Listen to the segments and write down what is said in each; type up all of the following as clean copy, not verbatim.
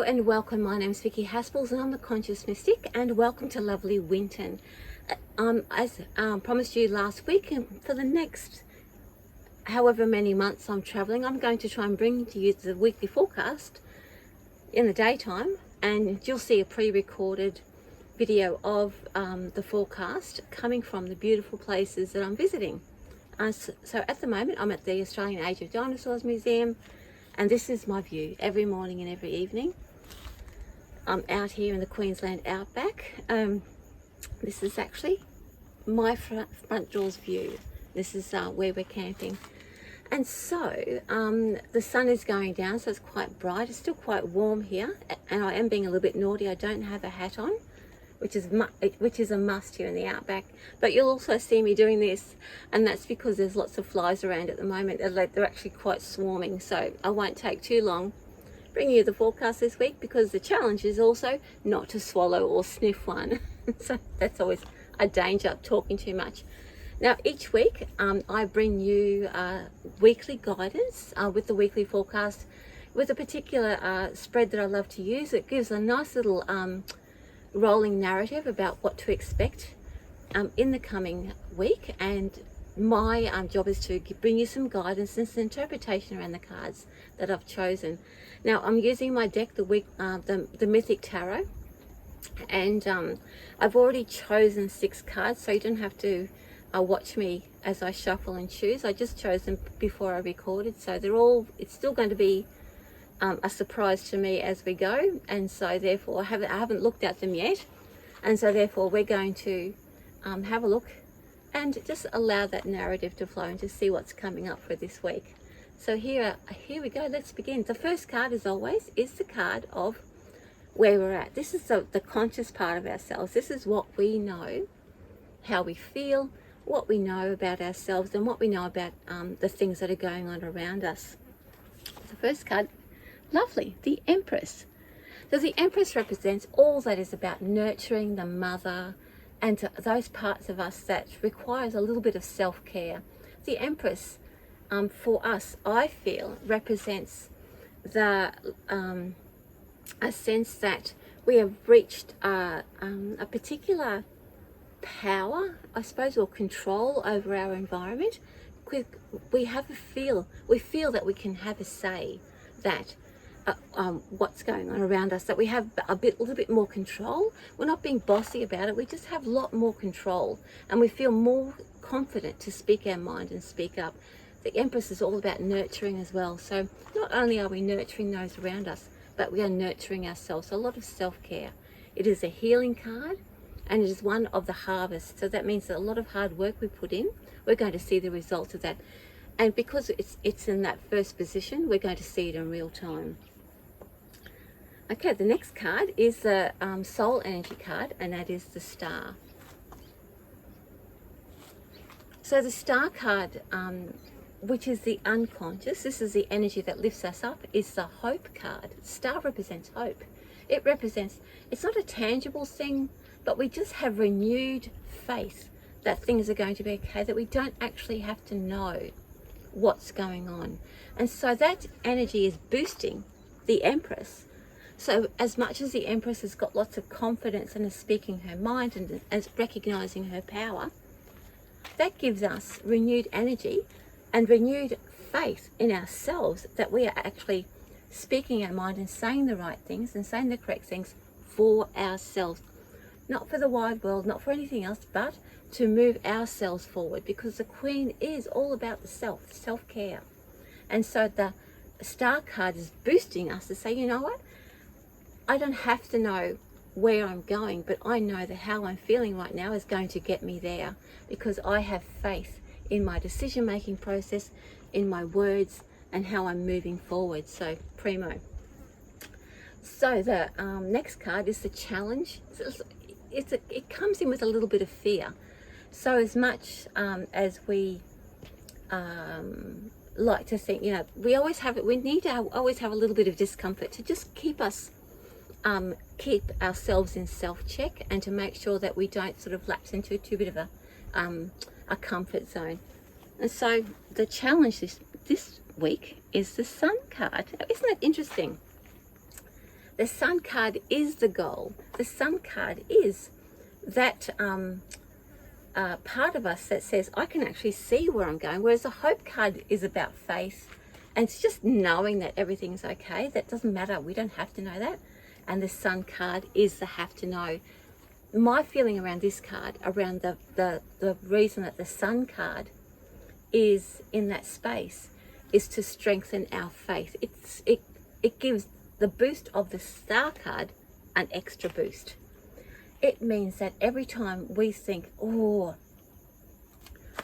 and welcome. My name is Vicki Haspels and I'm the Conscious Mystic, and welcome to lovely Winton. As promised you last week, and for the next however many months I'm traveling, I'm going to try and bring to you the weekly forecast in the daytime, and you'll see a pre-recorded video of the forecast coming from the beautiful places that I'm visiting. So at the moment I'm at the Australian Age of Dinosaurs Museum, and this is my view every morning and every evening. I'm out here in the Queensland outback. This is actually my front door's view. This is where we're camping. And so the sun is going down, so it's quite bright. It's still quite warm here, and I am being a little bit naughty. I don't have a hat on, which is a must here in the outback. But you'll also see me doing this, and that's because there's lots of flies around at the moment. They're actually quite swarming, so I won't take too long bringing you the forecast this week, because the challenge is also not to swallow or sniff one. So that's always a danger, talking too much. Now each week I bring you weekly guidance with the weekly forecast, with a particular spread that I love to use. It gives a nice little rolling narrative about what to expect in the coming week, and my job is to bring you some guidance and some interpretation around the cards that I've chosen. Now I'm using my deck, the Mythic Tarot, and I've already chosen 6 cards, so you don't have to watch me as I shuffle and choose. I just chose them before I recorded, so it's still going to be a surprise to me as we go, and so therefore I haven't looked at them yet, and so therefore we're going to have a look and just allow that narrative to flow and to see what's coming up for this week. So here we go. Let's begin. The first card, as always, is the card of where we're at. This is the conscious part of ourselves. This is what we know, how we feel, what we know about ourselves, and what we know about the things that are going on around us. The first card, lovely, the Empress. So the Empress represents all that is about nurturing the mother and those parts of us that requires a little bit of self-care. The Empress, for us, I feel, represents a sense that we have reached a particular power, I suppose, or control over our environment. We feel that we can have a say, that what's going on around us, that we have a little bit more control. We're not being bossy about it, we just have a lot more control, and we feel more confident to speak our mind and speak up. The Empress is all about nurturing as well, so not only are we nurturing those around us, but we are nurturing ourselves. So a lot of self-care. It is a healing card, and it is one of the harvest, so that means that a lot of hard work we put in, we're going to see the results of that, and because it's in that first position, we're going to see it in real time. Okay, the next card is the soul energy card, and that is the Star. So the Star card, which is the unconscious, this is the energy that lifts us up, is the Hope card. Star represents hope. It represents, it's not a tangible thing, but we just have renewed faith that things are going to be okay, that we don't actually have to know what's going on. And so that energy is boosting the Empress. So as much as the Empress has got lots of confidence and is speaking her mind and is recognizing her power, that gives us renewed energy and renewed faith in ourselves, that we are actually speaking our mind and saying the right things and saying the correct things for ourselves. Not for the wide world, not for anything else, but to move ourselves forward, because the Queen is all about the self-care. And so the Star card is boosting us to say, you know what? I don't have to know where I'm going, but I know that how I'm feeling right now is going to get me there, because I have faith in my decision-making process, in my words, and how I'm moving forward. So, primo. So the next card is the Challenge. It comes in with a little bit of fear. So as much as we like to think, you know, we need to always have a little bit of discomfort to just keep ourselves in self-check, and to make sure that we don't sort of lapse into too bit of a comfort zone. And so the challenge this week is the Sun card. Isn't that interesting? The Sun card is the goal. The Sun card is that part of us that says, I can actually see where I'm going, whereas the Hope card is about faith, and it's just knowing that everything's okay. That doesn't matter. We don't have to know that. And the Sun card is the have to know. My feeling around this card, around the reason that the Sun card is in that space, is to strengthen our faith. It gives the boost of the Star card an extra boost. It means that every time we think, oh,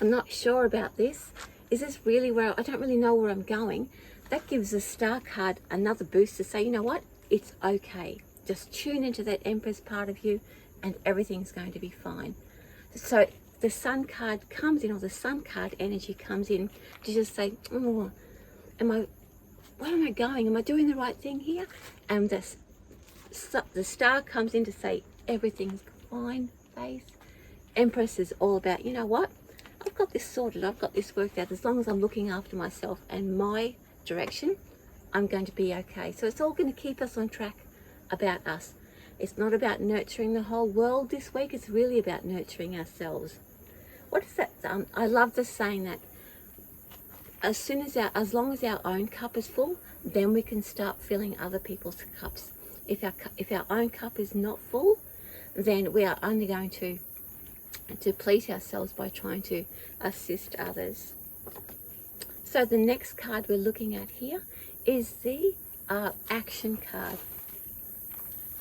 I'm not sure about this, is this really where, I don't really know where I'm going, that gives the Star card another boost to say, you know what, it's okay. Just tune into that Empress part of you and everything's going to be fine. So the Sun card comes in, or the Sun card energy comes in to just say, oh, where am I going? Am I doing the right thing here? And the Star comes in to say, everything's fine, faith. Empress is all about, you know what? I've got this sorted. I've got this worked out. As long as I'm looking after myself and my direction, I'm going to be okay. So it's all going to keep us on track about us. It's not about nurturing the whole world this week. It's really about nurturing ourselves. What is that? I love the saying that as long as our own cup is full, then we can start filling other people's cups. If our own cup is not full, then we are only going to please ourselves by trying to assist others. So the next card we're looking at here is the action card.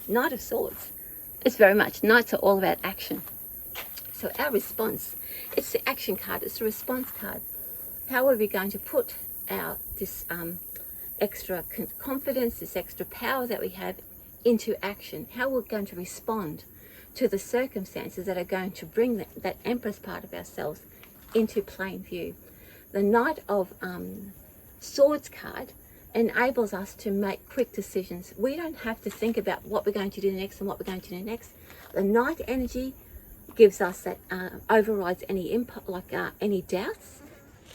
Knight of Swords. It's very much, Knights are all about action. So our response, it's the action card, it's the response card. How are we going to put this extra confidence, this extra power that we have into action? How we're going to respond to the circumstances that are going to bring that Empress part of ourselves into plain view. The Knight of Swords card enables us to make quick decisions. We don't have to think about what we're going to do next and what we're going to do next. The Knight energy gives us that, overrides any any doubts.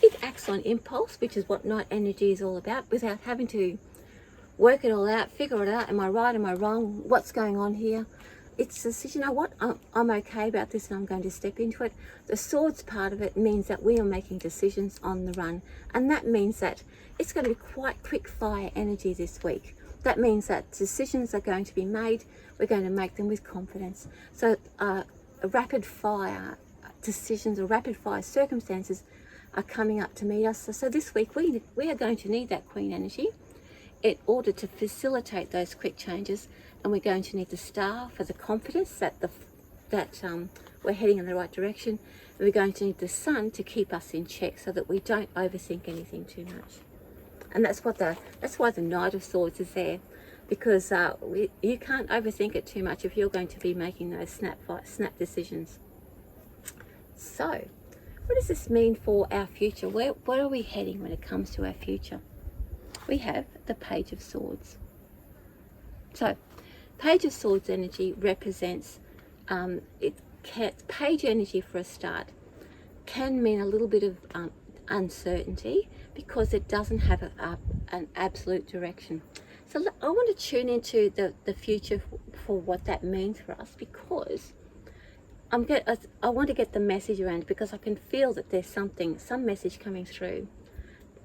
It acts on impulse, which is what Knight energy is all about, without having to work it all out, figure it out. Am I right? Am I wrong? What's going on here? It's just, you know what, I'm okay about this and I'm going to step into it. The Swords part of it means that we are making decisions on the run. And that means that it's going to be quite quick fire energy this week. That means that decisions are going to be made. We're going to make them with confidence. So rapid fire decisions or rapid fire circumstances are coming up to meet us. So this week we are going to need that Queen energy in order to facilitate those quick changes. And we're going to need the Star for the confidence that we're heading in the right direction. And we're going to need the Sun to keep us in check so that we don't overthink anything too much. And that's why the Knight of Swords is there, because you can't overthink it too much if you're going to be making those snap decisions. So, what does this mean for our future? Where are we heading when it comes to our future? We have the Page of Swords. So, Page of Swords energy represents, page energy for a start can mean a little bit of uncertainty because it doesn't have an absolute direction. So I want to tune into the future for what that means for us, because I want to get the message around, because I can feel that there's some message coming through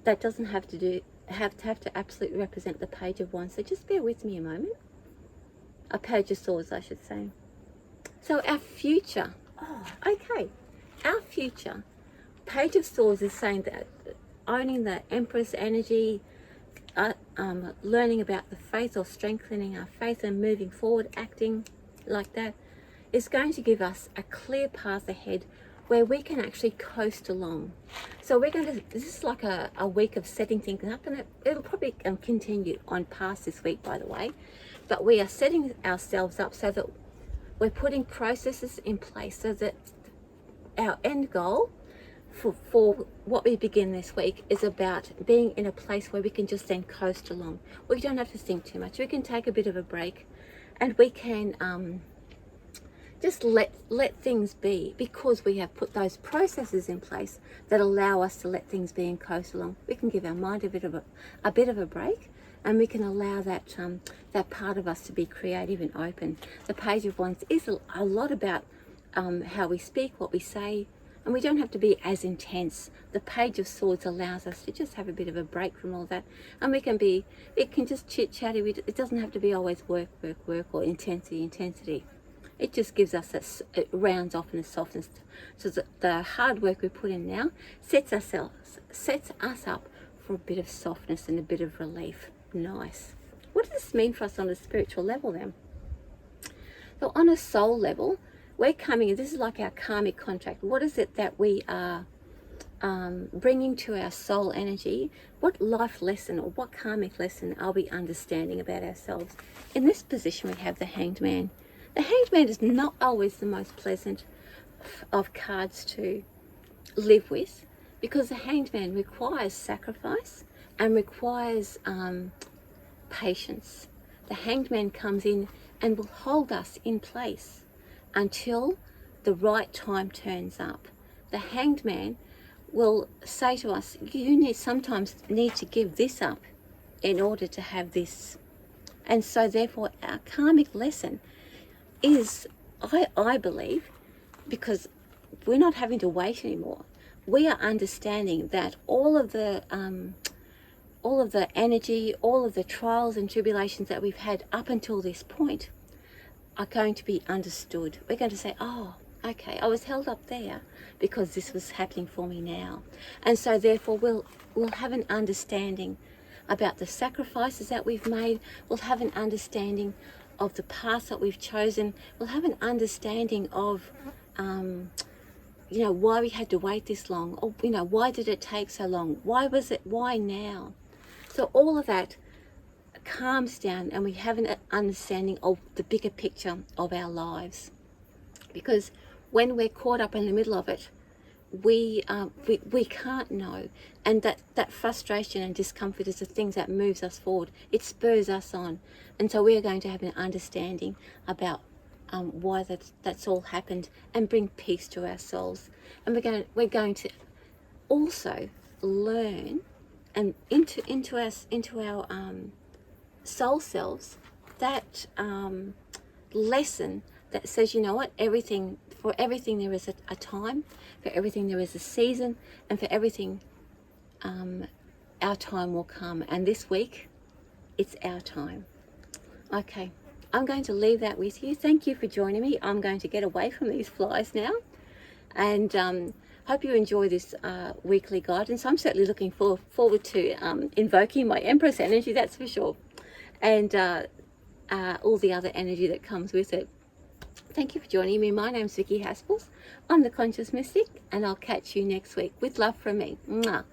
that doesn't have to absolutely represent the Page of Wands. So just bear with me a moment. A Page of Swords, I should say. So our future, our future, Page of Swords is saying that owning the Empress energy, learning about the faith or strengthening our faith and moving forward, acting like that, is going to give us a clear path ahead where we can actually coast along. So this is like a week of setting things up, and it'll probably continue on past this week, by the way. But we are setting ourselves up so that we're putting processes in place so that our end goal for what we begin this week is about being in a place where we can just then coast along. We don't have to think too much. We can take a bit of a break, and we can just let things be, because we have put those processes in place that allow us to let things be and coast along. We can give our mind a bit of a break, and we can allow that that part of us to be creative and open. The Page of Wands is a lot about how we speak, what we say, and we don't have to be as intense. The Page of Swords allows us to just have a bit of a break from all that, and it can just chit-chatty. It doesn't have to be always work, or intensity. It just gives us it rounds off in a softness. So the hard work we put in now sets us up for a bit of softness and a bit of relief. Nice. What does this mean for us on a spiritual level then? So on a soul level, we're coming, this is like our karmic contract. What is it that we are bringing to our soul energy? What life lesson or what karmic lesson are we understanding about ourselves? In this position, we have the Hanged Man. The Hanged Man is not always the most pleasant of cards to live with, because the Hanged Man requires sacrifice and requires patience. The Hanged Man comes in and will hold us in place until the right time turns up. The Hanged Man will say to us, you sometimes need to give this up in order to have this. And so therefore our karmic lesson is, I believe, because we're not having to wait anymore, we are understanding that all of the energy, all of the trials and tribulations that we've had up until this point are going to be understood. We're going to say, oh, okay, I was held up there because this was happening for me now. And so therefore we'll have an understanding about the sacrifices that we've made. We'll have an understanding of the path that we've chosen. We'll have an understanding of why we had to wait this long, or why did it take so long, why now. So all of that calms down, and we have an understanding of the bigger picture of our lives. Because when we're caught up in the middle of it, we can't know, and that frustration and discomfort is the things that moves us forward. It spurs us on, and so we are going to have an understanding about why that's all happened, and bring peace to our souls. And we're going to also learn and into our soul selves that lesson that says, you know what, for everything there is a time, for everything there is a season, and for everything our time will come. And this week it's our time. Okay, I'm going to leave that with you. Thank you for joining me. I'm going to get away from these flies now, and hope you enjoy this weekly guidance. I'm certainly looking forward to invoking my Empress energy, that's for sure, and all the other energy that comes with it. Thank you for joining me. My name's Vicki Haspels. I'm the Conscious Mystic, and I'll catch you next week with love from me. Mwah.